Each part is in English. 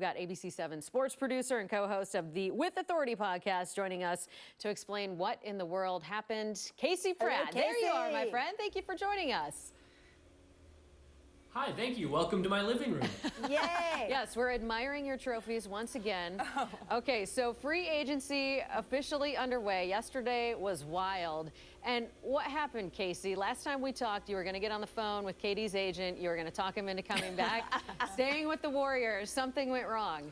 got ABC7 sports producer and co-host of the With Authority podcast joining us to explain what in the world happened. Casey Pratt. Hello, there you are, my friend. Thank you for joining us. Hi, thank you. Welcome to my living room. Yay! Yes, we're admiring your trophies once again. Oh. Okay, so free agency officially underway. Yesterday was wild. And what happened, Casey? Last time we talked, you were going to get on the phone with KD's agent. You were going to talk him into coming back, staying with the Warriors. Something went wrong.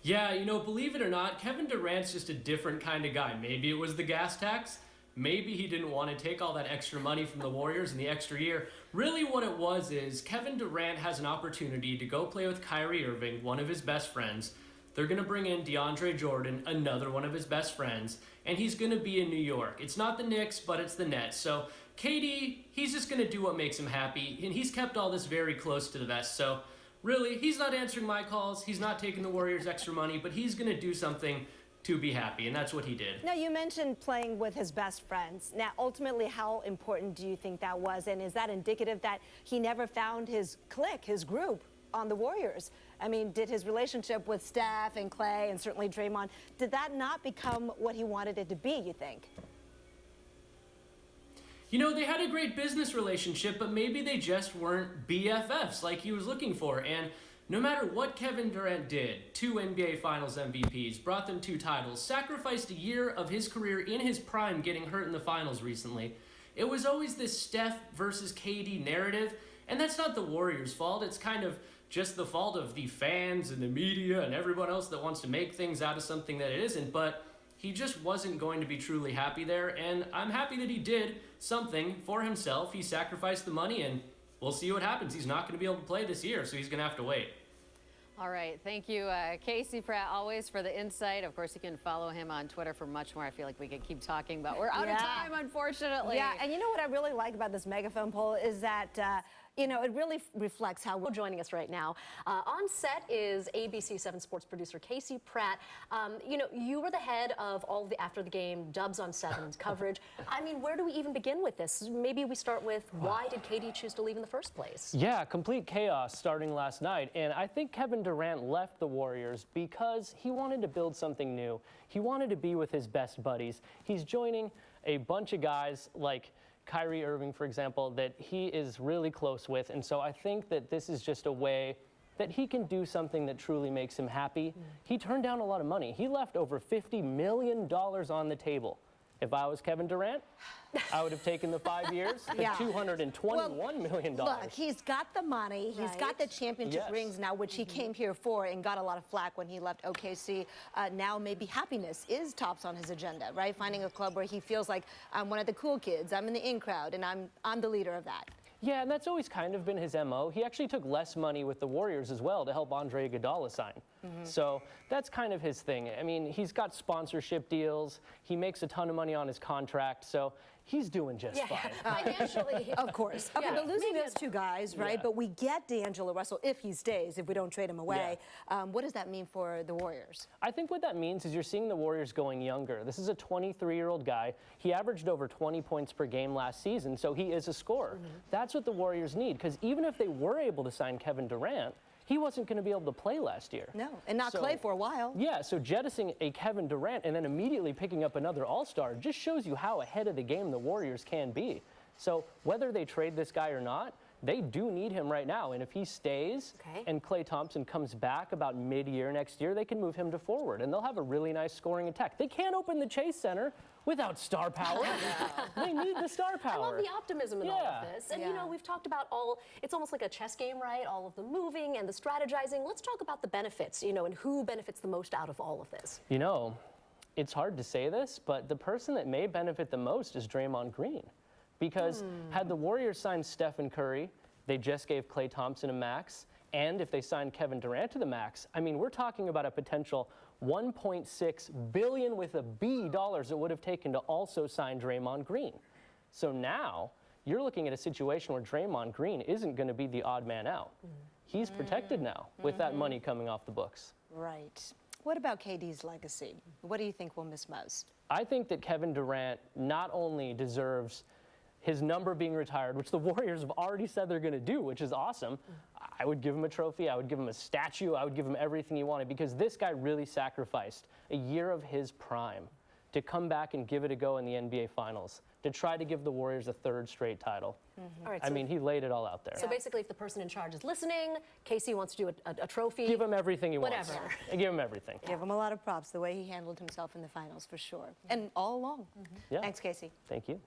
Yeah, you know, believe it or not, Kevin Durant's just a different kind of guy. Maybe it was the gas tax. Maybe he didn't want to take all that extra money from the Warriors in the extra year. Really what it was is Kevin Durant has an opportunity to go play with Kyrie Irving, one of his best friends. They're going to bring in DeAndre Jordan, another one of his best friends, and he's going to be in New York. It's not the Knicks, but it's the Nets. So KD, he's just going to do what makes him happy, and he's kept all this very close to the vest. So really, he's not answering my calls. He's not taking the Warriors extra money, but he's going to do something to be happy, and that's what he did. Now, you mentioned playing with his best friends. Now, ultimately, how important do you think that was? And is that indicative that he never found his clique, his group on the Warriors? I mean, did his relationship with Steph and Clay and certainly Draymond, did that not become what he wanted it to be, you think? You know, they had a great business relationship, but maybe they just weren't BFFs like he was looking for. And no matter what Kevin Durant did, 2 NBA Finals MVPs, brought them 2 titles, sacrificed a year of his career in his prime getting hurt in the finals recently, it was always this Steph versus KD narrative, and that's not the Warriors' fault. It's kind of just the fault of the fans and the media and everyone else that wants to make things out of something that it isn't, but he just wasn't going to be truly happy there, and I'm happy that he did something for himself. He sacrificed the money, and we'll see what happens. He's not going to be able to play this year, so he's going to have to wait. All right. Thank you, Casey Pratt, always for the insight. Of course, you can follow him on Twitter for much more. I feel like we could keep talking, but we're out of time, unfortunately. Yeah, and you know what I really like about this megaphone poll is that, you know, it really reflects how we're joining us right now. On set is ABC7 sports producer Casey Pratt. You know, you were the head of all of the after the game Dubs on 7's coverage. I mean, where do we even begin with this? Maybe we start with why did KD choose to leave in the first place? Yeah, complete chaos starting last night. And I think Kevin Durant left the Warriors because he wanted to build something new. He wanted to be with his best buddies. He's joining a bunch of guys like Kyrie Irving, for example, that he is really close with. And so I think that this is just a way that he can do something that truly makes him happy. He turned down a lot of money. He left over $50 million on the table. If I was Kevin Durant, I would have taken the 5 years, the $221 million. Look, he's got the money. He's got the championship rings now, which he came here for and got a lot of flack when he left OKC. Now maybe happiness is tops on his agenda, right? Finding a club where he feels like I'm one of the cool kids, I'm in the in crowd, and I'm the leader of that. Yeah, and that's always kind of been his MO. He actually took less money with the Warriors as well to help Andre Iguodala sign. So that's kind of his thing. I mean, he's got sponsorship deals. He makes a ton of money on his contract, so he's doing just fine. Financially. Of course. Okay, but losing those 2 guys, right? But we get D'Angelo Russell if he stays, if we don't trade him away. What does that mean for the Warriors? I think what that means is you're seeing the Warriors going younger. This is a 23-year-old guy. He averaged over 20 points per game last season, so he is a scorer. That's what the Warriors need, because even if they were able to sign Kevin Durant, he wasn't going to be able to play last year. No, and not Clay for a while. Yeah, so jettisoning a Kevin Durant and then immediately picking up another All-Star just shows you how ahead of the game the Warriors can be. So whether they trade this guy or not, they do need him right now. And if he stays and Klay Thompson comes back about mid-year next year, they can move him to forward, and they'll have a really nice scoring attack. They can't open the Chase Center without star power. They need the star power. I love the optimism in all of this. And, you know, we've talked about it's almost like a chess game, right? All of the moving and the strategizing. Let's talk about the benefits, you know, and who benefits the most out of all of this. You know, it's hard to say this, but the person that may benefit the most is Draymond Green. Because had the Warriors signed Stephen Curry, they just gave Klay Thompson a max, and if they signed Kevin Durant to the max, I mean, we're talking about a potential $1.6 billion with a B dollars it would have taken to also sign Draymond Green. So now you're looking at a situation where Draymond Green isn't going to be the odd man out. He's protected now with that money coming off the books. Right. What about KD's legacy? What do you think we'll miss most? I think that Kevin Durant not only deserves his number being retired, which the Warriors have already said they're going to do, which is awesome. I would give him a trophy. I would give him a statue. I would give him everything he wanted because this guy really sacrificed a year of his prime to come back and give it a go in the NBA Finals, to try to give the Warriors a 3rd straight title. All right, I mean, he laid it all out there. so basically, if the person in charge is listening, Casey wants to do a trophy. Give him everything he wants. Whatever. Give him everything. Give him a lot of props, the way he handled himself in the finals, for sure. And all along. Yeah. Thanks, Casey. Thank you.